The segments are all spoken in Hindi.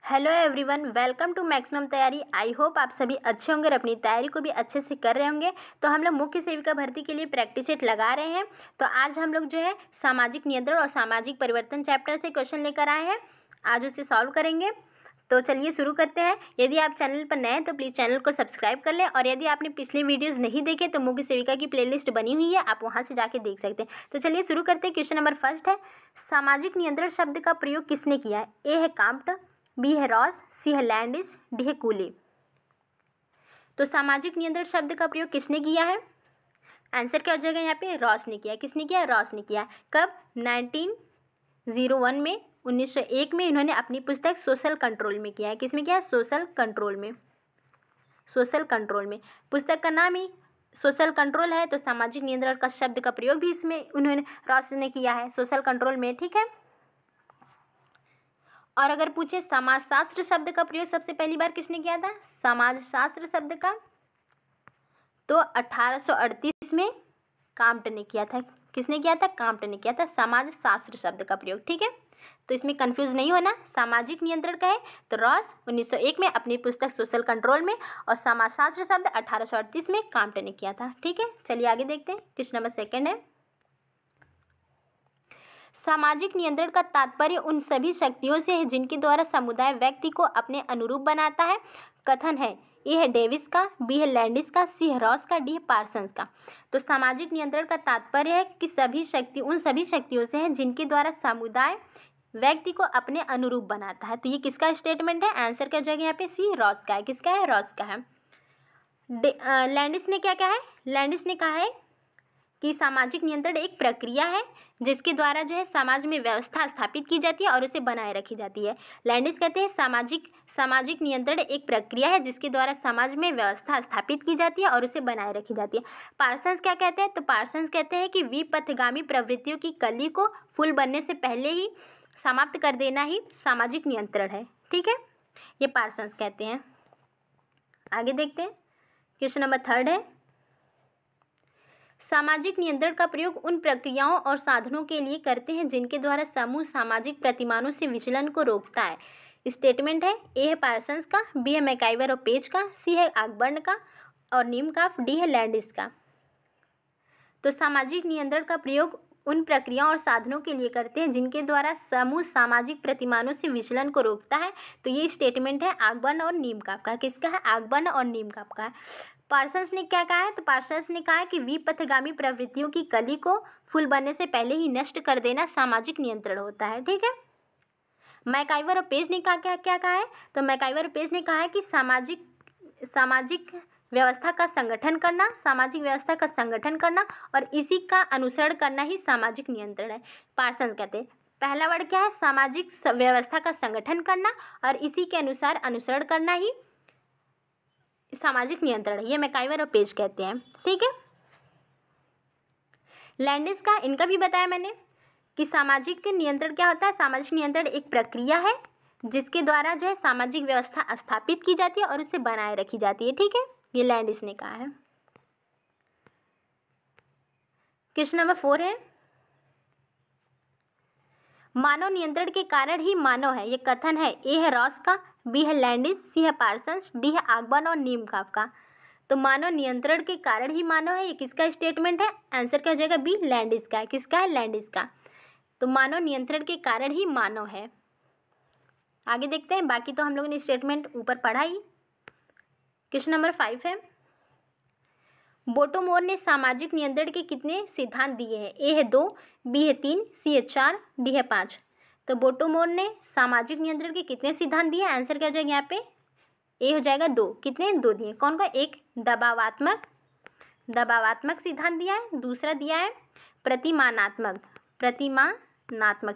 Hello everyone, welcome to maximum तैयारी। आई होप आप सभी अच्छे होंगे और अपनी तैयारी को भी अच्छे से कर रहे होंगे। तो हम लोग मुख्य सेविका भर्ती के लिए प्रैक्टिस सेट लगा रहे हैं। तो आज हम लोग जो है सामाजिक नियंत्रण और सामाजिक परिवर्तन चैप्टर से क्वेश्चन लेकर आए हैं। आज उसे सॉल्व करेंगे। तो चलिए शुरू करते हैं। यदि आप चैनल पर नए हैं तो प्लीज़ चैनल को सब्सक्राइब कर लें, और यदि आपने पिछले वीडियोस नहीं देखे तो मुख्य सेविका की प्लेलिस्ट बनी हुई है, आप वहां से जाके देख सकते हैं। तो चलिए शुरू करते हैं। क्वेश्चन नंबर फर्स्ट है, सामाजिक नियंत्रण शब्द का प्रयोग किसने किया है? ए है काम्ट, बी है रॉस, सी है लैंडिस, डी है कूले। तो सामाजिक नियंत्रण शब्द का प्रयोग किसने किया है? आंसर क्या हो जाएगा यहाँ पे? रॉस ने किया। किसने किया? रॉस ने किया। कब? 1901 में, 1901 में इन्होंने अपनी पुस्तक सोशल कंट्रोल में किया है। किसमें किया है? सोशल कंट्रोल में। सोशल कंट्रोल में पुस्तक का नाम ही सोशल कंट्रोल है, तो सामाजिक नियंत्रण का शब्द का प्रयोग भी इसमें उन्होंने रॉस ने किया है, सोशल कंट्रोल में। ठीक है। और अगर पूछे समाजशास्त्र शब्द का प्रयोग सबसे पहली बार किसने किया था? समाजशास्त्र शब्द का तो 1838 में काम्ट ने किया था। किसने किया था? काम्ट ने किया था समाजशास्त्र शब्द का प्रयोग। ठीक है, तो इसमें कंफ्यूज नहीं होना। सामाजिक नियंत्रण का है तो रॉस 1901 में अपनी पुस्तक सोशल कंट्रोल में, और समाजशास्त्र शब्द 1838 में काम्ट ने किया था। ठीक है, चलिए आगे देखते हैं। क्वेश्चन नंबर सेकंड है, सामाजिक नियंत्रण का तात्पर्य उन सभी शक्तियों से है जिनके द्वारा समुदाय व्यक्ति को अपने अनुरूप बनाता है। कथन है। ए है डेविस का, बी है लैंडिस का, सी है रॉस का, डी है पार्सन्स का। तो सामाजिक नियंत्रण का तात्पर्य है कि उन सभी शक्तियों से है जिनके द्वारा समुदाय व्यक्ति को अपने अनुरूप बनाता है। तो ये किसका स्टेटमेंट है? आंसर क्या हो जाएगा यहाँ पे? सी, रॉस का है। किसका है? रॉस का है। लैंडिस ने क्या कहा है? लैंडिस ने कहा है कि सामाजिक नियंत्रण एक प्रक्रिया है जिसके द्वारा जो है समाज में व्यवस्था स्थापित की जाती है और उसे बनाए रखी जाती है। लैंडिस कहते हैं सामाजिक नियंत्रण एक प्रक्रिया है जिसके द्वारा समाज में व्यवस्था स्थापित की जाती है और उसे बनाए रखी जाती है। पार्सन्स क्या कहते हैं? तो पार्सन्स कहते हैं कि विपथगामी प्रवृत्तियों की कली को फूल बनने से पहले ही समाप्त कर देना ही सामाजिक नियंत्रण है। ठीक है, ये पार्सन्स कहते हैं। आगे देखते हैं। क्वेश्चन नंबर थर्ड है, सामाजिक नियंत्रण का प्रयोग उन प्रक्रियाओं और साधनों के लिए करते हैं जिनके द्वारा समूह सामाजिक प्रतिमानों से विचलन को रोकता है। स्टेटमेंट है। ए है पार्सन्स का, बी है मैकाइवर और पेज का, सी है ऑकबर्न का और नीम का, डी है लैंडिस का। तो सामाजिक नियंत्रण का प्रयोग उन प्रक्रियाओं और साधनों के लिए करते हैं जिनके द्वारा समूह सामाजिक प्रतिमानों से विचलन को रोकता है। तो ये स्टेटमेंट है ऑकबर्न और नीम का। किसका है? ऑकबर्न और नीम का है। पार्सन्स ने क्या कहा है? तो पार्सन्स ने कहा है कि विपथगामी प्रवृत्तियों की कली को फूल बनने से पहले ही नष्ट कर देना सामाजिक नियंत्रण होता है। ठीक है। मैकाइवर और पेज ने क्या कहा है? तो मैकाइवर और पेज ने कहा है कि सामाजिक व्यवस्था का संगठन करना, सामाजिक व्यवस्था का संगठन करना और इसी का अनुसरण करना ही सामाजिक नियंत्रण है। पार्सन्स कहते हैं पहला वर्ड क्या है? सामाजिक व्यवस्था का संगठन करना और इसी के अनुसार अनुसरण करना ही सामाजिक नियंत्रण है। ये मैकाइवर और पेज कहते हैं। ठीक है। लैंडिस का, इनका भी बताया मैंने कि सामाजिक नियंत्रण क्या होता है? सामाजिक नियंत्रण एक प्रक्रिया है जिसके द्वारा जो है सामाजिक व्यवस्था स्थापित की जाती है और उसे बनाए रखी जाती है। ठीक है, ये लैंडिस ने कहा है। क्वेश्चन नंबर 4 है, मानव नियंत्रण के कारण ही मानव है। ये कथन है। ए है रॉस का, बी है लैंडिस, सी है पार्सन्स, डी है ऑकबर्न और नीम का। तो मानव नियंत्रण के कारण ही मानव है, ये किसका स्टेटमेंट है? आंसर क्या हो जाएगा? बी, लैंडिस का है। किसका है? लैंडिस का। तो मानव नियंत्रण के कारण ही मानव है। आगे देखते हैं। बाकी तो हम लोगों ने स्टेटमेंट ऊपर पढ़ा ही। क्वेश्चन नंबर 5 है, बोटोमोर ने सामाजिक नियंत्रण के कितने सिद्धांत दिए हैं? ए है 2, बी है 3, सी है 4, डी है 5। तो बोटोमोर ने सामाजिक नियंत्रण के कितने सिद्धांत दिए? आंसर क्या हो जाएगा यहाँ पे? ए हो जाएगा 2। कितने? 2 दिए। कौन का? एक दबावात्मक सिद्धांत दिया है, दूसरा दिया है प्रतिमानात्मक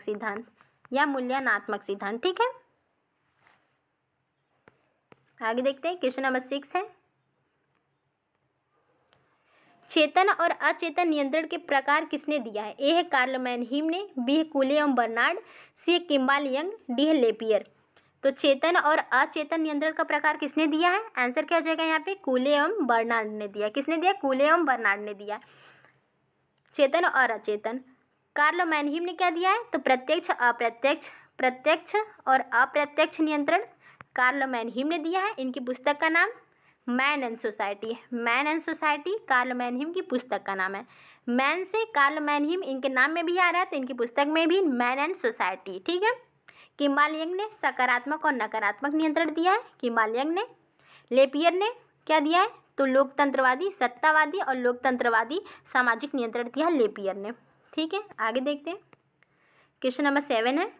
सिद्धांत या मूल्यनात्मक सिद्धांत। ठीक है, आगे देखते हैं। क्वेश्चन नंबर 6 है, चेतन और अचेतन नियंत्रण के प्रकार किसने दिया है? ए है कार्ल मैनहीम ने, बी है कूले एवं बर्नार्ड, सी है किम्बाल यंग, डी है लेपियर। तो चेतन और अचेतन नियंत्रण का प्रकार किसने दिया है? आंसर क्या हो जाएगा यहाँ पे? कूले एवं बर्नार्ड ने दिया। किसने दिया? कूले एवं बर्नार्ड ने दिया चेतन और अचेतन। कार्ल मैनहीम ने क्या दिया है? तो प्रत्यक्ष और अप्रत्यक्ष नियंत्रण कार्ल मैनहीम ने दिया है। इनकी पुस्तक का नाम मैन एंड सोसाइटी है। मैन एंड सोसाइटी कार्ल मैनहीम की पुस्तक का नाम है। मैन से कार्ल मैनहीम इनके नाम में भी आ रहा है, तो इनकी पुस्तक में भी मैन एंड सोसाइटी। ठीक है। किम्बाल यंग ने सकारात्मक और नकारात्मक नियंत्रण दिया है, किम्बाल यंग ने। लेपियर ने क्या दिया है, तो लोकतंत्रवादी, सत्तावादी और लोकतंत्रवादी सामाजिक नियंत्रण दिया है लेपियर ने। ठीक है, आगे देखते हैं। क्वेश्चन नंबर 7 है,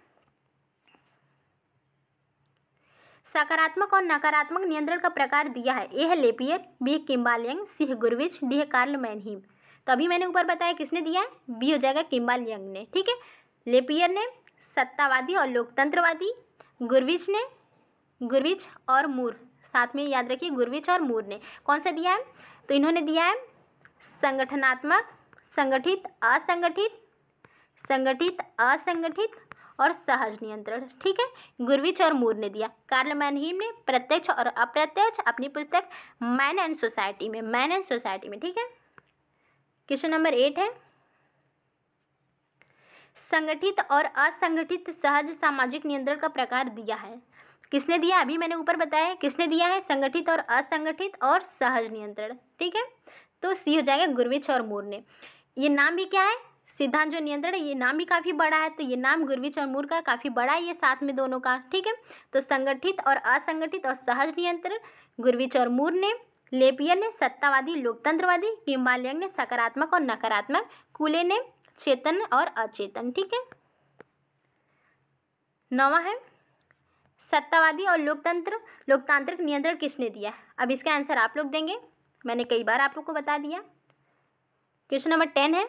सकारात्मक और नकारात्मक नियंत्रण का प्रकार दिया है। ए है लेपियर, बी है किम्बाल यंग, सी है गुरविच, डी है कार्ल मैनहीम। तो अभी मैंने ऊपर बताया किसने दिया है, बी हो जाएगा किम्बाल यंग ने। ठीक है, लेपियर ने सत्तावादी और लोकतंत्रवादी, गुरविच और मूर, साथ में याद रखिए गुरविच और मूर ने कौन सा दिया है, तो इन्होंने दिया है संगठनात्मक, संगठित, असंगठित और सहज नियंत्रण। ठीक है, गुरविच और मूर ने दिया। कार्ल मैनहीम ने प्रत्यक्ष और अप्रत्यक्ष, अपनी पुस्तक मैन एंड सोसाइटी में। ठीक है, क्वेश्चन नंबर 8 है, संगठित और असंगठित सहज सामाजिक नियंत्रण का प्रकार दिया है। किसने दिया, अभी मैंने ऊपर बताया किसने दिया है, संगठित और असंगठित और सहज नियंत्रण। ठीक है, तो सी हो जाएगा गुरविच और मूर ने। ये नाम भी क्या है, सिद्धांत जो नियंत्रण है, ये नाम भी काफ़ी बड़ा है, तो ये नाम गुरविच और मूर का काफ़ी बड़ा है, ये साथ में दोनों का। ठीक है, तो संगठित और असंगठित और सहज नियंत्रण गुरविच और मूर ने। लेपियर ने सत्तावादी, लोकतंत्रवादी, किम्बाल यंग ने सकारात्मक और नकारात्मक, कूले ने चेतन और अचेतन। ठीक है, 9वां है, सत्तावादी और लोकतांत्रिक नियंत्रण किसने दिया। अब इसका आंसर आप लोग देंगे, मैंने कई बार आप लोग को बता दिया। क्वेश्चन नंबर 10 है,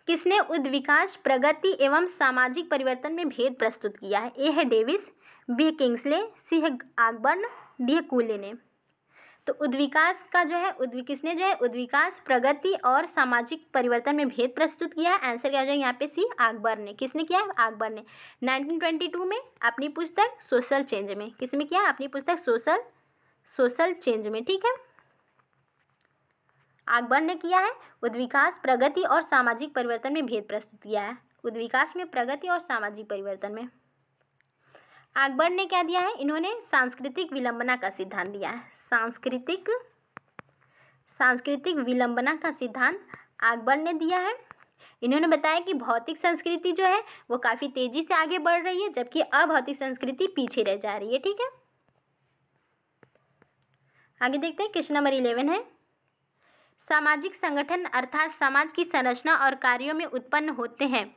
किसने उद्विकास, प्रगति एवं सामाजिक परिवर्तन में भेद प्रस्तुत किया है। ए है डेविस, बी है किंग्सले, सी है ऑकबर्न, डी है कूले ने। तो उद्विकास का जो है किसने जो है उद्विकास, प्रगति और सामाजिक परिवर्तन में भेद प्रस्तुत किया है। आंसर क्या हो जाएगा यहाँ पे, सी ऑकबर्न ने। किसने किया है, ऑकबर्न ने 1922 में अपनी पुस्तक सोशल चेंज में। किसमें किया, अपनी पुस्तक सोशल चेंज में। ठीक है, ऑकबर्न ने किया है। उद्विकास, प्रगति और सामाजिक परिवर्तन में भेद प्रस्तुत किया है। उद्विकास में, प्रगति और सामाजिक परिवर्तन में। ऑकबर्न ने क्या दिया है, इन्होंने सांस्कृतिक विलंबना का सिद्धांत दिया है। सांस्कृतिक विलंबना का सिद्धांत ऑकबर्न ने दिया है। इन्होंने बताया कि भौतिक संस्कृति जो है वो काफ़ी तेजी से आगे बढ़ रही है, जबकि अभौतिक संस्कृति पीछे रह जा रही है। ठीक है, आगे देखते हैं। क्वेश्चन नंबर 11 है, सामाजिक संगठन अर्थात समाज की संरचना और कार्यों में उत्पन्न होते हैं।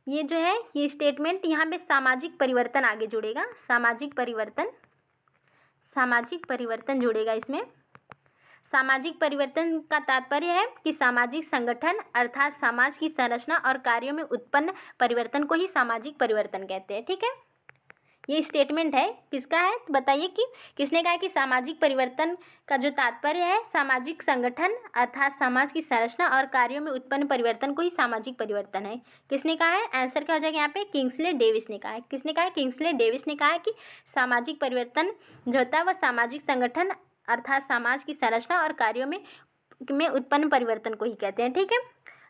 ये जो है ये स्टेटमेंट यहाँ पे सामाजिक परिवर्तन आगे जुड़ेगा, सामाजिक परिवर्तन जुड़ेगा इसमें। सामाजिक परिवर्तन का तात्पर्य है कि सामाजिक संगठन अर्थात समाज की संरचना और कार्यों में उत्पन्न परिवर्तन को ही सामाजिक परिवर्तन कहते हैं। ठीक है, ये स्टेटमेंट है किसका है, तो बताइए कि किसने कहा कि सामाजिक परिवर्तन का जो तात्पर्य है सामाजिक संगठन अर्थात समाज की संरचना और कार्यों में उत्पन्न परिवर्तन को ही सामाजिक परिवर्तन है। किसने कहा है, आंसर क्या हो जाएगा यहाँ पे, किंग्सले डेविस ने कहा है। किसने कहा है, किंग्सले डेविस ने कहा है कि सामाजिक परिवर्तन जो होता है वह सामाजिक संगठन अर्थात समाज की संरचना और कार्यों में उत्पन्न परिवर्तन को ही कहते हैं। ठीक है,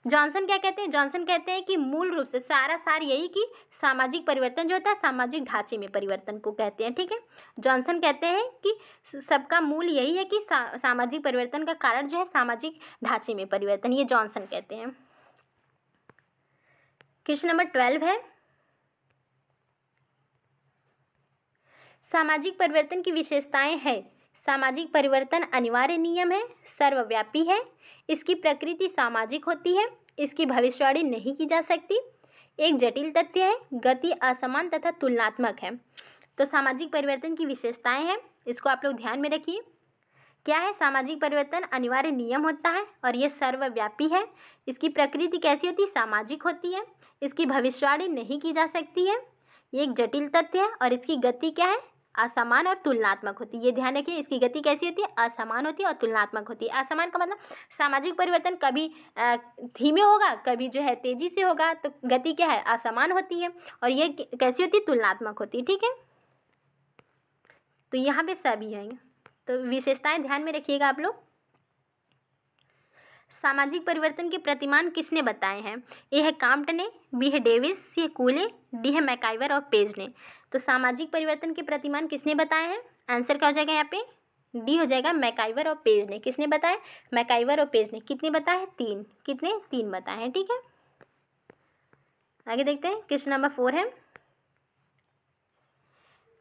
जॉनसन क्या कहते हैं, जॉनसन कहते हैं कि मूल रूप से सार यही कि सामाजिक परिवर्तन जो होता है सामाजिक ढांचे में परिवर्तन को कहते हैं। ठीक है, जॉनसन कहते हैं कि सबका मूल यही है कि सामाजिक परिवर्तन का कारण जो है सामाजिक ढांचे में परिवर्तन, ये जॉनसन कहते हैं। क्वेश्चन नंबर 12 है, सामाजिक परिवर्तन की विशेषताएं है। सामाजिक परिवर्तन अनिवार्य नियम है, सर्वव्यापी है, इसकी प्रकृति सामाजिक होती है, इसकी भविष्यवाणी नहीं की जा सकती, एक जटिल तथ्य है, गति असमान तथा तुलनात्मक है। तो सामाजिक परिवर्तन की विशेषताएं हैं, इसको आप लोग ध्यान में रखिए। क्या है, सामाजिक परिवर्तन अनिवार्य नियम होता है और ये सर्वव्यापी है, इसकी प्रकृति कैसी होती है, सामाजिक होती है, इसकी भविष्यवाणी नहीं की जा सकती है, ये एक जटिल तथ्य है और इसकी गति क्या है, असमान और तुलनात्मक होती है। ये ध्यान रखिए, इसकी गति कैसी होती है, असमान होती है और तुलनात्मक होती है। असमान का मतलब सामाजिक परिवर्तन कभी धीमे होगा, कभी जो है तेजी से होगा, तो गति क्या है, असमान होती है, और ये कैसी होती है, तुलनात्मक होती है। ठीक है, तो यहाँ पे सभी हैं, तो विशेषताएं ध्यान में रखिएगा आप लोग। सामाजिक परिवर्तन के प्रतिमान किसने बताए हैं? ए है काम्ट ने, बी है डेविस, सी है कूले, डी है मैकाइवर और पेज ने। तो सामाजिक परिवर्तन के प्रतिमान किसने बताए हैं? आंसर क्या हो जाएगा यहाँ पे? डी हो जाएगा, मैकाइवर और पेज ने। किसने बताए? मैकाइवर और पेज ने। कितने बताए हैं? 3। कितने? 3 बताए हैं। ठीक है, आगे देखते हैं। क्वेश्चन नंबर 4 है,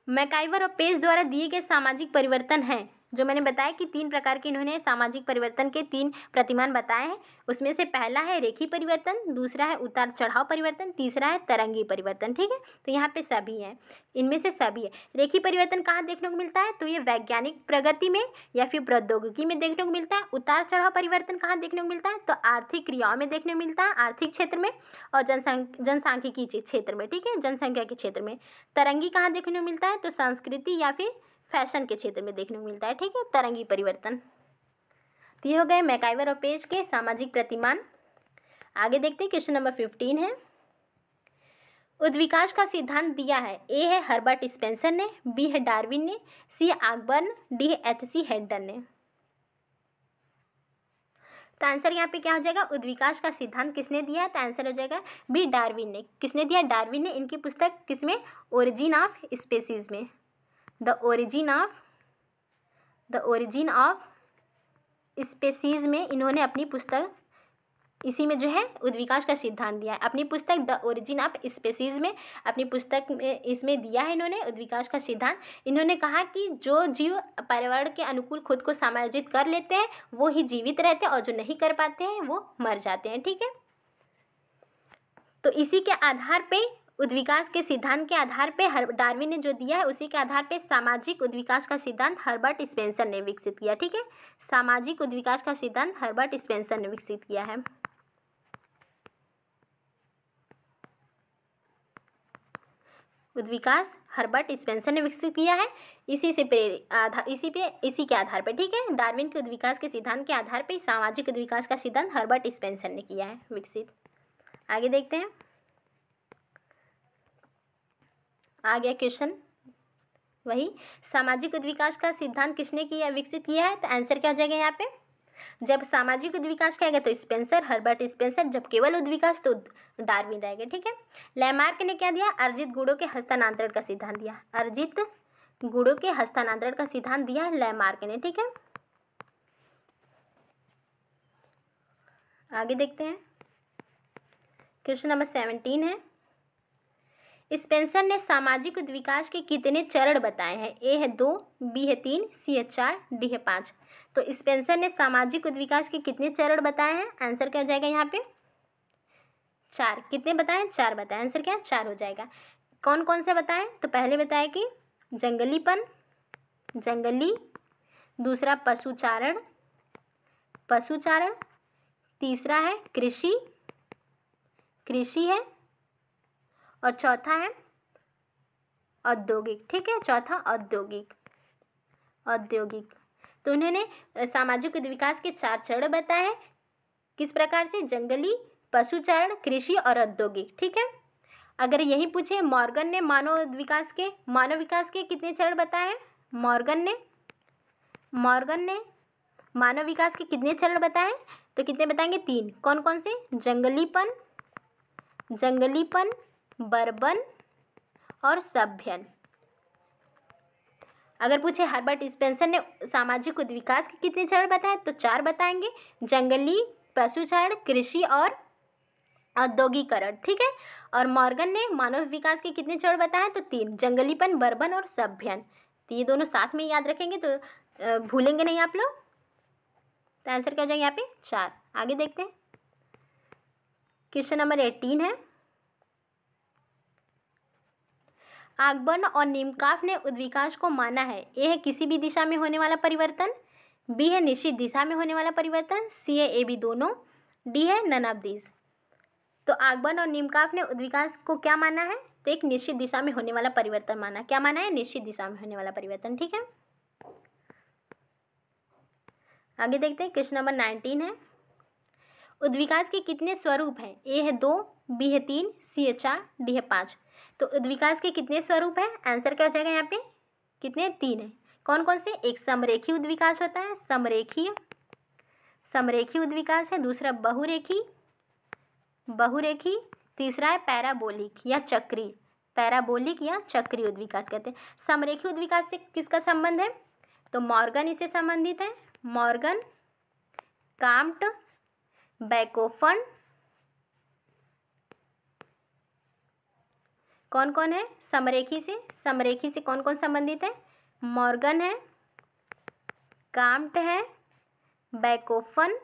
मैकाइवर और पेज द्वारा दिए गए सामाजिक परिवर्तन हैं। जो मैंने बताया कि 3 प्रकार के इन्होंने सामाजिक परिवर्तन के 3 प्रतिमान बताए हैं। उसमें से पहला है रेखीय परिवर्तन, दूसरा है उतार चढ़ाव परिवर्तन, तीसरा है तरंगी परिवर्तन। ठीक है, तो यहाँ पे सभी हैं, इनमें से सभी है। रेखीय परिवर्तन कहाँ देखने को मिलता है? तो ये वैज्ञानिक प्रगति में या फिर प्रौद्योगिकी में देखने को मिलता है। उतार चढ़ाव परिवर्तन कहाँ देखने को मिलता है? तो आर्थिक क्रियाओं में देखने को मिलता है, आर्थिक क्षेत्र में और जनसांख्यिकी क्षेत्र में। ठीक है, जनसंख्या के क्षेत्र में। तरंगी कहाँ देखने को मिलता है? तो संस्कृति या फिर फैशन के क्षेत्र में देखने को मिलता है। ठीक है, तरंगी परिवर्तन। तो ये हो गए मैकाइवर और पेज के सामाजिक प्रतिमान। आगे देखते हैं। क्वेश्चन नंबर 15 है, उद्विकास का सिद्धांत दिया है। ए है हर्बर्ट स्पेंसर ने, बी है डार्विन ने, सी है ऑकबर्न, डी है एच.सी. हेल्डन ने। तो आंसर यहाँ पे क्या हो जाएगा? उद्विकास का सिद्धांत किसने दिया है? तो आंसर हो जाएगा बी, डार्विन ने। किसने दिया? डार्विन ने। इनकी पुस्तक किसमें? ओरिजिन ऑफ स्पीसीज में। द ओरिजिन ऑफ स्पीसीज में इन्होंने अपनी पुस्तक, इसी में जो है उद्विकास का सिद्धांत दिया है। अपनी पुस्तक द ओरिजिन ऑफ स्पीसीज में, अपनी पुस्तक में इसमें दिया है इन्होंने उद्विकास का सिद्धांत। इन्होंने कहा कि जो जीव पर्यावरण के अनुकूल खुद को समायोजित कर लेते हैं वो ही जीवित रहते हैं और जो नहीं कर पाते हैं वो मर जाते हैं। ठीक है, तो इसी के आधार पे, उद्विकास के सिद्धांत के आधार पे डार्विन ने जो दिया है उसी के आधार पे सामाजिक उद्विकास का सिद्धांत हर्बर्ट स्पेंसर ने विकसित किया। ठीक है, सामाजिक उद्विकास का सिद्धांत हर्बर्ट स्पेंसर ने विकसित किया है। उद्विकास हर्बर्ट स्पेंसर ने विकसित किया है, इसी से इसी के आधार पर। ठीक है, डार्विन के उद्विकास के सिद्धांत के आधार पर सामाजिक उद्विकास का सिद्धांत हर्बर्ट स्पेंसर ने किया है विकसित। आगे देखते हैं। आ गया क्वेश्चन वही, सामाजिक उद्विकास का सिद्धांत किसने किया, विकसित किया है? तो आंसर क्या हो जाएगा यहाँ पे? जब सामाजिक उद्विकास कहेगा तो स्पेंसर, हर्बर्ट स्पेंसर। जब केवल उद्विकास तो डार्विन रहेगा। ठीक है, लैमार्क ने क्या दिया? अर्जित गुणों के हस्तांतरण का सिद्धांत दिया। अर्जित गुणों के हस्तांतरण का सिद्धांत दिया है लैमार्क ने। ठीक है, आगे देखते हैं। क्वेश्चन नंबर 17 है, स्पेंसर ने सामाजिक उद्विकास के कितने चरण बताए हैं? ए है 2, बी है 3, सी है 4, डी है 5। तो स्पेंसर ने सामाजिक उद्विकास के कितने चरण बताए हैं? आंसर क्या हो जाएगा यहाँ पे? 4। कितने बताएं? 4 बताएं। आंसर क्या? 4 हो जाएगा। कौन कौन से बताएं? तो पहले बताया कि जंगली, दूसरा पशुचारण, तीसरा है कृषि है, और चौथा है औद्योगिक। ठीक है, चौथा औद्योगिक। तो उन्होंने सामाजिक उद्विकास के 4 चरण बताए हैं। किस प्रकार से? जंगली, पशुचारण, कृषि और औद्योगिक। ठीक है, अगर यही पूछे मॉर्गन ने मानव विकास के कितने चरण बताए हैं? मॉर्गन ने मानव विकास के कितने चरण बताए हैं? तो कितने बताएंगे? 3। कौन कौन से? जंगलीपन, बर्बन और सभ्यन। अगर पूछे हर्बर्ट स्पेंसर ने सामाजिक उद्विकास के कितने चरण बताए तो 4 बताएंगे, जंगली, पशुचारण, कृषि और औद्योगिकरण। ठीक है, और मॉर्गन ने मानव विकास के कितने चरण बताए तो 3, जंगलीपन, बर्बन और सभ्यन। तो ये दोनों साथ में याद रखेंगे तो भूलेंगे नहीं आप लोग। तो आंसर क्या हो जाएगा यहाँ पे? 4। आगे देखते हैं। क्वेश्चन नंबर 18 है, ऑकबर्न और नीमकाफ ने उद्विकास को माना है। ए है किसी भी दिशा में होने वाला परिवर्तन, बी है निश्चित दिशा में होने वाला परिवर्तन, सी है ए बी दोनों, डी है नन ऑफ दीज। तो ऑकबर्न और नीमकाफ ने उद्विकास को क्या माना है? तो एक निश्चित दिशा में होने वाला परिवर्तन माना। क्या माना है? निश्चित दिशा में होने वाला परिवर्तन। ठीक है, आगे देखते हैं। क्वेश्चन नंबर 19 है, उद्विकास के कितने स्वरूप हैं? ए है 2, बी है 3, सी है 4, डी है 5। तो उद्विकास के कितने स्वरूप हैं? आंसर क्या हो जाएगा यहाँ पे? कितने? 3 है। कौन कौन से? एक समरेखी उद्विकास होता है, समरेखी उद्विकास है, दूसरा बहुरेखी, तीसरा है पैराबोलिक या चक्री, पैराबोलिक या चक्री उद्विकास कहते हैं। समरेखी उद्विकास से किसका संबंध है? तो मॉर्गन इससे संबंधित है, मॉर्गन, काम्ट, बैकोफन, कौन कौन है समरेखी से कौन कौन संबंधित है? मॉर्गन है, काम्ट है, बैकोफन,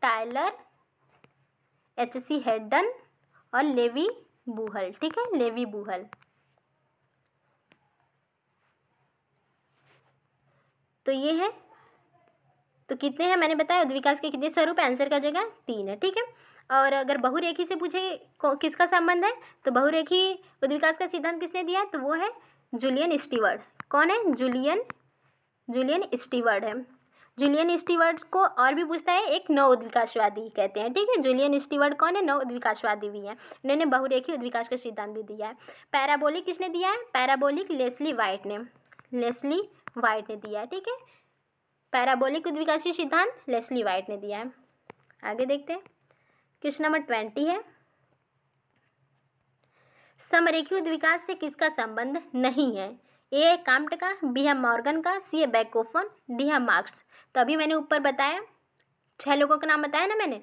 टायलर, H.C. हेडन और लेवी बूहल। ठीक है, लेवी बूहल। तो ये है, तो कितने हैं मैंने बताया, उद्विकास के कितने स्वरूप? आंसर का जगह 3 है। ठीक है, और अगर बहुरेखी से पूछे किसका संबंध है, तो बहुरेखी उद्विकास का सिद्धांत किसने दिया है? तो वो है जूलियन स्टीवर्ट। कौन है? जूलियन स्टीवर्ट है। जूलियन स्टीवर्ट को और भी पूछता है, एक नव उद्विकासवादी कहते हैं। ठीक है, जूलियन स्टीवर्ट कौन है? नव उद्विकासवादी भी है। इन्होंने बहुरेखी उद्विकास का सिद्धांत भी दिया है। पैराबोलिक किसने दिया है? पैराबोलिक लेस्ली वाइट ने दिया है। ठीक है, पैराबोलिक उद्विकासी सिद्धांत लेस्ली वाइट ने दिया है। आगे देखते हैं, क्वेश्चन नंबर 20 है, समरेखी उद्विकास से किसका संबंध नहीं है? ए है काम्ट का, बी है मॉर्गन का, सी है बैकोफन, डी है मार्क्स। तो अभी मैंने ऊपर बताया 6 लोगों का नाम बताया ना मैंने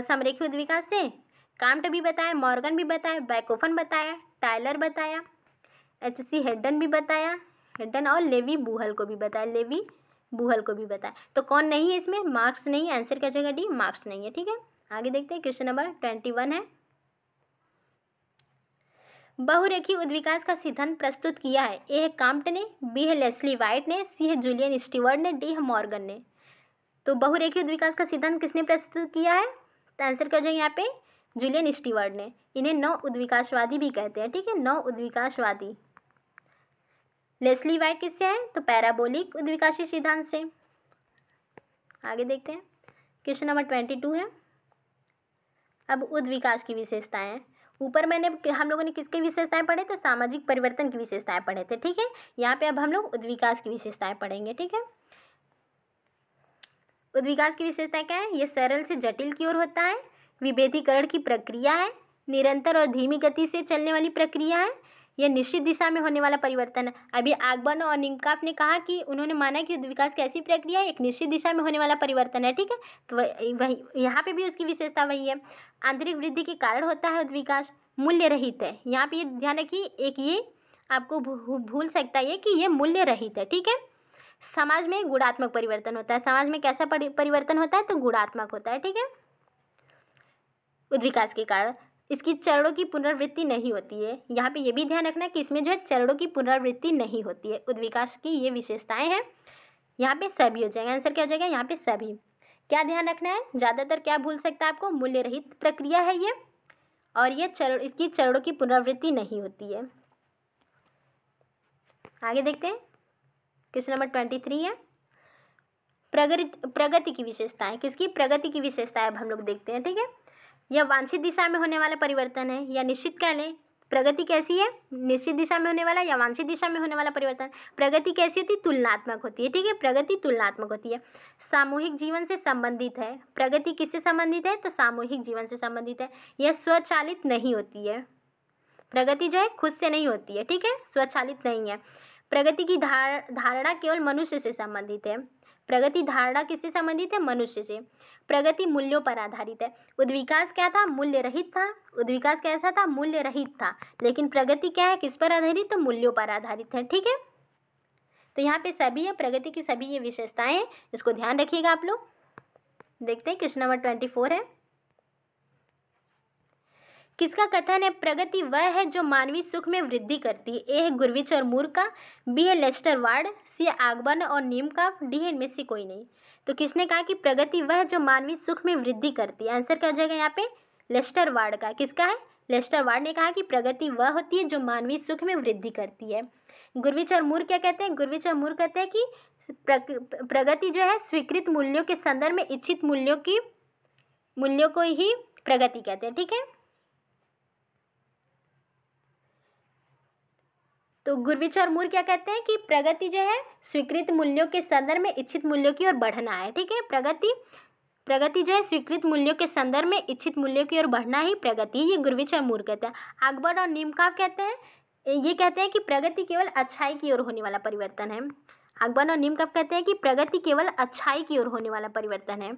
समरेखी उद्विकास से। काम्ट भी बताया, मॉर्गन भी बताया, बैकोफन बताया, टायलर बताया, H.C. हेडन भी बताया, हेडन और लेवी बूहल को भी बताया। तो कौन नहीं है इसमें? मार्क्स नहीं है। आंसर क्या जगह डी, मार्क्स नहीं है। ठीक है, आगे देखते हैं, क्वेश्चन नंबर 21 है, बहुरेखी उद्विकास का सिद्धांत प्रस्तुत किया है। ए है काम्ट ने, बी है लेस्ली वाइट ने, सी है जूलियन स्टीवर्ट ने, डी है मॉर्गन ने। तो बहुरेखी उद्विकास का सिद्धांत किसने प्रस्तुत किया है? तो आंसर क्या जाए यहाँ पे? जूलियन स्टीवर्ट ने। इन्हें नव उद्विकासवादी भी कहते हैं। ठीक है, नव उद्विकासवादी। लेस्ली वाइट किससे है? तो पैराबोलिक उद्विकासी सिद्धांत से। आगे देखते हैं, क्वेश्चन नंबर 22 है, अब उद्विकास की विशेषताएं। ऊपर हम लोगों ने किसकी विशेषताएं पढ़े? तो सामाजिक परिवर्तन की विशेषताएं पढ़े थे। ठीक है, यहाँ पे अब हम लोग उद्विकास की विशेषताएं पढ़ेंगे। ठीक है, उद्विकास की विशेषताएं क्या है? ये सरल से जटिल की ओर होता है, विभेदीकरण की प्रक्रिया है, निरंतर और धीमी गति से चलने वाली प्रक्रिया है, यह निश्चित दिशा में होने वाला परिवर्तन है। अभी आगबर्न और निमकाफ ने कहा कि उन्होंने माना कि उद्विकास की ऐसी प्रक्रिया है, एक निश्चित दिशा में होने वाला परिवर्तन है। ठीक है, तो वही यहाँ पे भी उसकी विशेषता वही है। आंतरिक वृद्धि के कारण होता है उद्विकास, मूल्य रहित है। यहाँ पे ये ध्यान रखिए, एक ये आपको भूल सकता है कि ये मूल्य रहित है। ठीक है, समाज में गुणात्मक परिवर्तन होता है। समाज में कैसा परिवर्तन होता है? तो गुणात्मक होता है। ठीक है, उद्विकास के कारण इसकी चरणों की पुनरावृत्ति नहीं होती है। यहाँ पे ये भी ध्यान रखना है कि इसमें जो है चरणों की पुनरावृत्ति नहीं होती है। उद्विकास की ये विशेषताएं हैं। यहाँ पे सभी हो जाएगा। आंसर क्या हो जाएगा? यहाँ पे सभी। क्या ध्यान रखना है? ज़्यादातर क्या भूल सकता है आपको? मूल्य रहित प्रक्रिया है ये, और ये इसकी चरणों की पुनरावृत्ति नहीं होती है। आगे देखते हैं, क्वेश्चन नंबर 23 है, प्रगति की विशेषताएं। किसकी? प्रगति की विशेषताएं अब हम लोग देखते हैं। ठीक है, यह वांछित दिशा में होने वाला परिवर्तन है, या निश्चित कह लें। प्रगति कैसी है? निश्चित दिशा में होने वाला या वांछित दिशा में होने वाला परिवर्तन। प्रगति कैसी होती है? तुलनात्मक होती है। ठीक है, प्रगति तुलनात्मक होती है। सामूहिक जीवन से संबंधित है। प्रगति किससे संबंधित है? तो सामूहिक जीवन से संबंधित है। यह स्वचालित नहीं होती है। प्रगति जो है खुद से नहीं होती है। ठीक है, स्वचालित नहीं है। प्रगति की धारणा केवल मनुष्य से संबंधित है। प्रगति धारणा किससे संबंधित है? मनुष्य से। प्रगति मूल्यों पर आधारित है। उद्विकास क्या था? मूल्य रहित था। उद्विकास कैसा था? मूल्य रहित था। लेकिन प्रगति क्या है? किस पर आधारित? तो मूल्यों पर आधारित है। ठीक है, तो यहाँ पे सभी है, प्रगति की सभी ये विशेषताएं हैं, इसको ध्यान रखिएगा आप लोग। देखते हैं, क्वेश्चन नंबर 24 है, किसका कथन है प्रगति वह है जो मानवीय सुख में वृद्धि करती है? ए है गुरविच और मूर का, बी है लेस्टर वार्ड, सी है आगबर्न और नीमकाफ, डी है इनमें से कोई नहीं। तो किसने कहा कि प्रगति वह है जो मानवीय सुख में वृद्धि करती है? आंसर क्या हो जाएगा यहाँ पे? लेस्टर वार्ड का। किसका है? लेस्टर वार्ड ने कहा कि प्रगति वह होती है जो मानवीय सुख में वृद्धि करती है। गुरविच और मूर क्या कहते हैं? गुरविच और मूर कहते हैं कि प्रगति जो है स्वीकृत मूल्यों के संदर्भ में इच्छित मूल्यों को ही प्रगति कहते हैं। ठीक है, तो गुरविच और मूर क्या कहते हैं कि प्रगति जो है स्वीकृत मूल्यों के संदर्भ में इच्छित मूल्यों की ओर बढ़ना है। ठीक है, प्रगति जो है स्वीकृत मूल्यों के संदर्भ में इच्छित मूल्यों की ओर बढ़ना ही प्रगति, ये गुरविच और मूर कहते हैं। अकबर और नीमकाफ कहते हैं, ये कहते हैं कि प्रगति केवल अच्छाई की ओर होने वाला परिवर्तन है। अकबर और नीमकाफ कहते हैं कि प्रगति केवल अच्छाई की ओर होने वाला परिवर्तन है।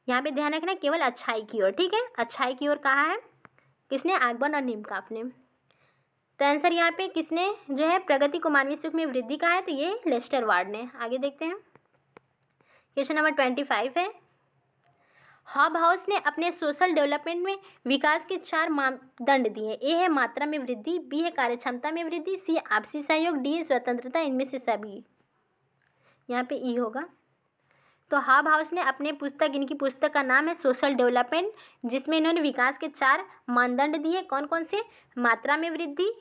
यहाँ पे ध्यान रखना, केवल अच्छाई की ओर। ठीक है, अच्छाई की ओर कहा है किसने? अकबर और नीमकाफ ने। तो आंसर यहाँ पे किसने जो है प्रगति को मानवीय सुख में वृद्धि कहा है? तो ये लेस्टर वार्ड ने। आगे देखते हैं, क्वेश्चन नंबर 25 है। हॉब हाउस ने अपने सोशल डेवलपमेंट में विकास के 4 मापदंड दिए। ए है मात्रा में वृद्धि, बी है कार्यक्षमता में वृद्धि, सी आपसी सहयोग, डी है स्वतंत्रता, इनमें से सभी। यहाँ पे ई होगा। तो हॉब हाउस ने अपने इनकी पुस्तक का नाम है सोशल डेवलपमेंट, जिसमें इन्होंने विकास के 4 मानदंड दिए। कौन कौन से? मात्रा में वृद्धि,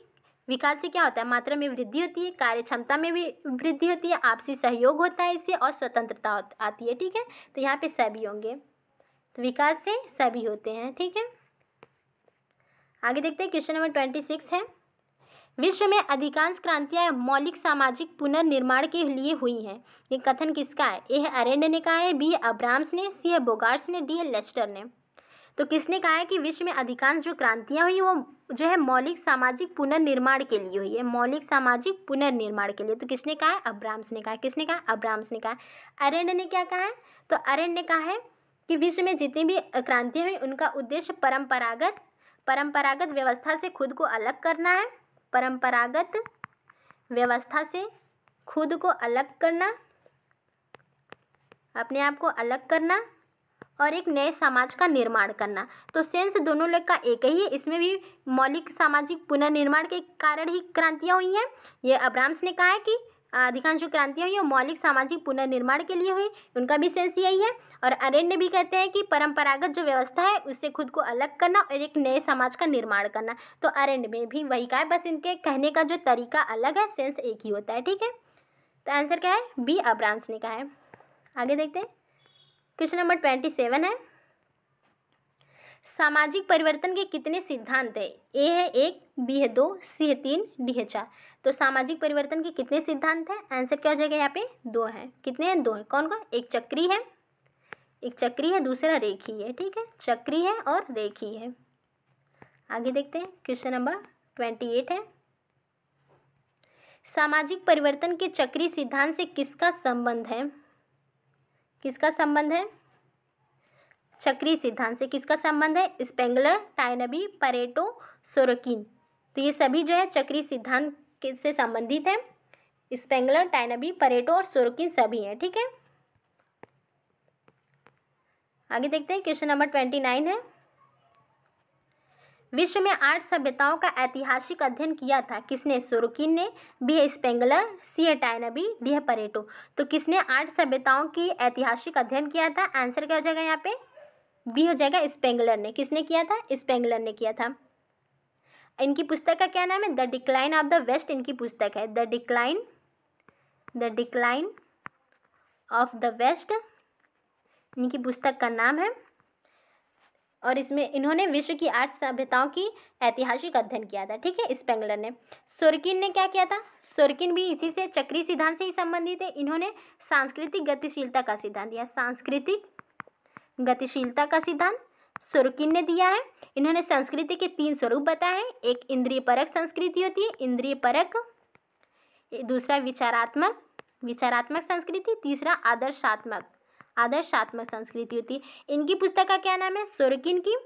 विकास से क्या होता है? मात्रा में वृद्धि होती है, कार्यक्षमता में भी वृद्धि होती है, आपसी सहयोग होता है इससे, और स्वतंत्रता आती है। ठीक है, तो यहाँ पे सभी होंगे, तो विकास से सभी होते हैं। ठीक है, आगे देखते हैं, क्वेश्चन नंबर 26 है। विश्व में अधिकांश क्रांतियां मौलिक सामाजिक पुनर्निर्माण के लिए हुई हैं। ये कथन किसका है? ए है अरेंड ने कहा है, बी है अब्राम्स ने, सी है बोगार्ट्स ने, डी है लेस्टर ने। तो किसने कहा है कि विश्व में अधिकांश जो क्रांतियां हुई वो जो है मौलिक सामाजिक पुनर्निर्माण के लिए हुई है? मौलिक सामाजिक पुनर्निर्माण के लिए। तो किसने कहा है? अब्राम्स ने कहा। किसने कहा? अब्राम्स ने कहा। अरेंड ने क्या कहा है? तो अरेंड ने कहा है कि विश्व में जितनी भी क्रांतियां हुई उनका उद्देश्य परंपरागत व्यवस्था से खुद को अलग करना है। परंपरागत व्यवस्था से खुद को अलग करना, अपने आप को अलग करना, और एक नए समाज का निर्माण करना। तो सेंस दोनों लोग का एक ही है। इसमें भी मौलिक सामाजिक पुनर्निर्माण के कारण ही क्रांतियां हुई हैं। ये अब्राम्स ने कहा है कि अधिकांश जो क्रांतियां हुई वो मौलिक सामाजिक पुनर्निर्माण के लिए हुई, उनका भी सेंस यही है। और अरेंड ने भी कहते हैं कि परंपरागत जो व्यवस्था है उससे खुद को अलग करना और एक नए समाज का निर्माण करना। तो अरेंड में भी वही कहा है, बस इनके कहने का जो तरीका अलग है, सेंस एक ही होता है। ठीक है, तो आंसर क्या है? बी अब्राम्स ने कहा है। आगे देखते हैं, क्वेश्चन नंबर 27 है। सामाजिक परिवर्तन के कितने सिद्धांत है? ए है 1, बी है 2, सी है 3, डी है 4। तो सामाजिक परिवर्तन के कितने सिद्धांत हैं? आंसर क्या हो जाएगा? यहाँ पे 2 है। कितने हैं? 2 है। कौन कौन? एक चक्री है, दूसरा रेखी है। ठीक है, चक्री है और रेखी है। आगे देखते हैं, क्वेश्चन नंबर 28 है। सामाजिक परिवर्तन के चक्री सिद्धांत से किसका संबंध है? किसका संबंध है? चक्री सिद्धांत से किसका संबंध है? Spengler, Toynbee, Pareto, Sorokin. तो ये सभी जो है चक्री सिद्धांत से संबंधित है। स्पेंगलर, टायनबी, परेटो और सोरोकिन सभी हैं। ठीक है, आगे देखते हैं, क्वेश्चन नंबर 29 है। विश्व में 8 सभ्यताओं का ऐतिहासिक अध्ययन किया था। किसने? सोरोकिन ने, बी है स्पेंगलर, सी है टायनबी, डी है परेटो। तो किसने 8 सभ्यताओं की ऐतिहासिक अध्ययन किया था? आंसर क्या हो जाएगा यहाँ पे? बी हो जाएगा, स्पेंगलर ने। किसने किया था? स्पेंगलर ने किया था। इनकी पुस्तक का क्या नाम है? The decline of the West इनकी पुस्तक है। The decline of the West इनकी पुस्तक का नाम है। और इसमें इन्होंने विश्व की 8 सभ्यताओं की ऐतिहासिक अध्ययन किया था। ठीक है, स्पेंगलर ने। सोरोकिन ने क्या किया था? सोरोकिन भी इसी से चक्री सिद्धांत से ही संबंधित है। इन्होंने सांस्कृतिक गतिशीलता का सिद्धांत दिया। सांस्कृतिक गतिशीलता का सिद्धांत सोरोकिन ने दिया है। इन्होंने संस्कृति के 3 स्वरूप बताए हैं। एक इंद्रिय परक संस्कृति होती है, इंद्रिय परक, दूसरा विचारात्मक संस्कृति, तीसरा आदर्शात्मक संस्कृति होती है। इनकी पुस्तक का क्या नाम है? सोरोकिन की।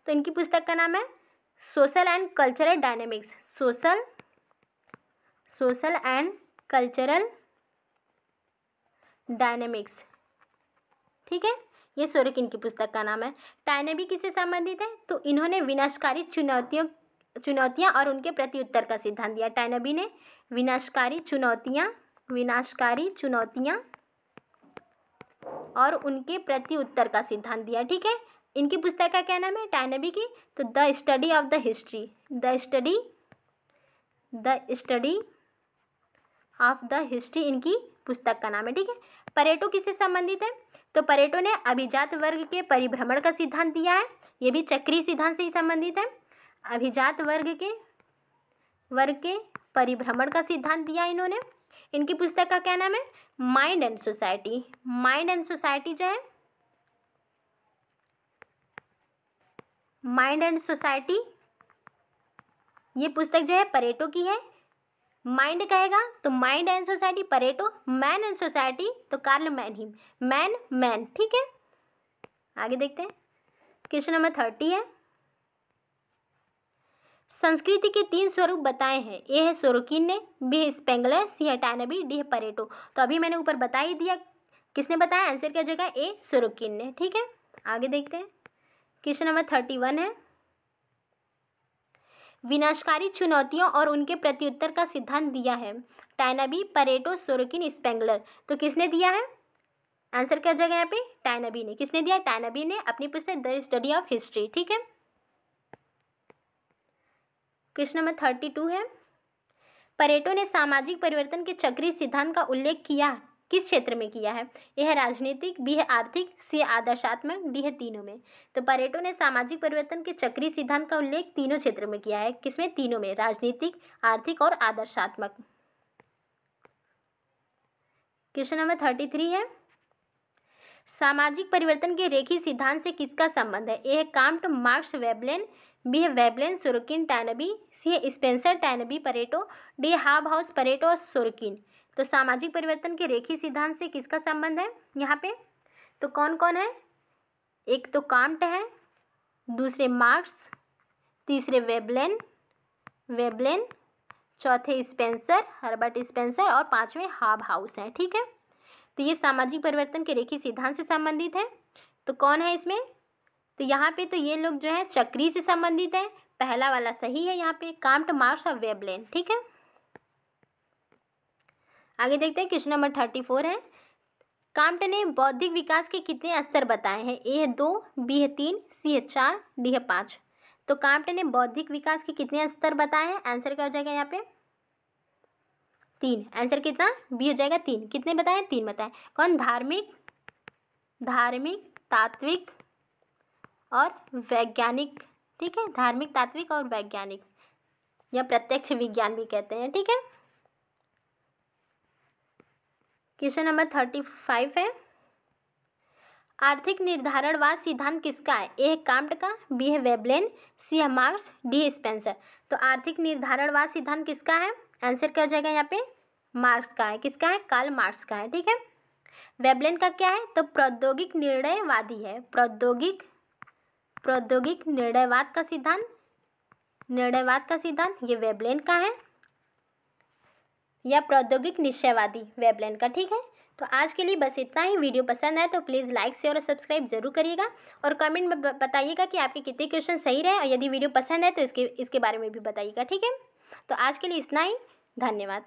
तो इनकी पुस्तक का नाम है social and cultural dynamics. Social and cultural dynamics. ठीक है, ये सोरोकिन की पुस्तक का नाम है। टायनबी किससे संबंधित है? तो इन्होंने विनाशकारी चुनौतियां और उनके प्रति उत्तर का सिद्धांत दिया। टायनबी ने विनाशकारी चुनौतियां और उनके प्रति उत्तर का सिद्धांत दिया। ठीक है, इनकी पुस्तक का क्या नाम है? टायनबी की। तो the study of the history इनकी पुस्तक का नाम है। ठीक है, परेटो किससे संबंधित है? तो परेटो ने अभिजात वर्ग के परिभ्रमण का सिद्धांत दिया है। ये भी चक्रीय सिद्धांत से ही संबंधित है। अभिजात वर्ग के परिभ्रमण का सिद्धांत दिया इन्होंने। इनकी पुस्तक का क्या नाम है? Mind and society. Mind and society जो है, माइंड एंड सोसाइटी, ये पुस्तक जो है परेटो की है। माइंड कहेगा तो mind and society Pareto, man and society तो कार्ल मैनहीम, मैन, ठीक है। आगे देखते हैं, क्वेश्चन नंबर 30 है, संस्कृति के 3 स्वरूप बताए हैं। ए है सोरोकिन ने, बी है स्पेंगलर, सी है टैनबी, डी है परेटो। तो अभी मैंने ऊपर बता ही दिया, किसने बताया? आंसर क्या हो जाएगा? ए सोरोकिन ने, ठीक है। आगे देखते हैं, क्वेश्चन नंबर 31 है, विनाशकारी चुनौतियों और उनके प्रत्युत्तर का सिद्धांत दिया है टैनबी, परेटो, सोरोकिन, स्पेंगलर। तो किसने दिया है? आंसर क्या हो जाएगा यहाँ पे? टैनबी ने। किसने दिया? टैनबी ने, अपनी पुस्तक द स्टडी ऑफ हिस्ट्री, ठीक है। क्वेश्चन नंबर 32 है, परेटो ने सामाजिक परिवर्तन के चक्रीय सिद्धांत का उल्लेख किया, किस क्षेत्र में किया है? ए है राजनीतिक, बी है आर्थिक, सी है आदर्शात्मक, डी है तीनों में। तो परेटो ने सामाजिक परिवर्तन के चक्रीय सिद्धांत का उल्लेख तीनों क्षेत्र में किया है। किसमें? तीनों में, राजनीतिक, आर्थिक और आदर्शात्मक। क्वेश्चन नंबर 33 है, सामाजिक परिवर्तन के रेखीय सिद्धांत से किसका संबंध है? ए है काम्ट, मार्क्स, वेबलेन, बी है वेबलेन, सोरोकिन, टैनबी, सी है स्पेंसर, टैनबी, परेटो, डी है हाबहाउस, परेटो और सोरोकिन। तो सामाजिक परिवर्तन के रेखीय सिद्धांत से किसका संबंध है यहाँ पे? तो कौन कौन है? एक तो काम्ट है, दूसरे मार्क्स, तीसरे वेबलेन, चौथे स्पेंसर, हर्बर्ट स्पेंसर और पांचवें हाबहाउस हैं, ठीक है। तो ये सामाजिक परिवर्तन के रेखीय सिद्धांत से संबंधित है। तो कौन है इसमें? तो यहाँ पे तो ये लोग जो है चक्री से संबंधित है, पहला वाला सही है यहाँ पे, काम्ट, मार्क्स और वेबलेन, ठीक है। आगे देखते हैं, क्वेश्चन नंबर 34 है, काम्ट ने बौद्धिक विकास के कितने स्तर बताए हैं? ए है 2, बी है 3, सी है 4, डी है 5। तो काम्ट ने बौद्धिक विकास के कितने स्तर बताए हैं? आंसर क्या हो जाएगा यहाँ पे? 3। आंसर कितना? बी हो जाएगा 3। कितने बताए? 3 बताए। कौन? धार्मिक, तात्विक और वैज्ञानिक, ठीक है। धार्मिक, तात्विक और वैज्ञानिक या प्रत्यक्ष विज्ञान भी कहते हैं, ठीक है। क्वेश्चन नंबर 35 है, आर्थिक निर्धारणवाद सिद्धांत किसका है? ए है काम्ट का, बी है वेबलेन, सी है मार्क्स, डी है स्पेंसर। तो आर्थिक निर्धारणवाद सिद्धांत किसका है? आंसर क्या हो जाएगा यहाँ पे? मार्क्स का है। किसका है? कार्ल मार्क्स का है, ठीक है। वेबलेन का क्या है? तो प्रौद्योगिक निर्णयवादी है, प्रौद्योगिक निर्णयवाद का सिद्धांत ये वेबलेन का है, या प्रौद्योगिक निश्चयवादी वेबलेन का, ठीक है। तो आज के लिए बस इतना ही। वीडियो पसंद आए तो प्लीज़ लाइक, शेयर और सब्सक्राइब जरूर करिएगा और कमेंट में बताइएगा कि आपके कितने क्वेश्चन सही रहे, और यदि वीडियो पसंद है तो इसके बारे में भी बताइएगा, ठीक है। तो आज के लिए इतना ही, धन्यवाद।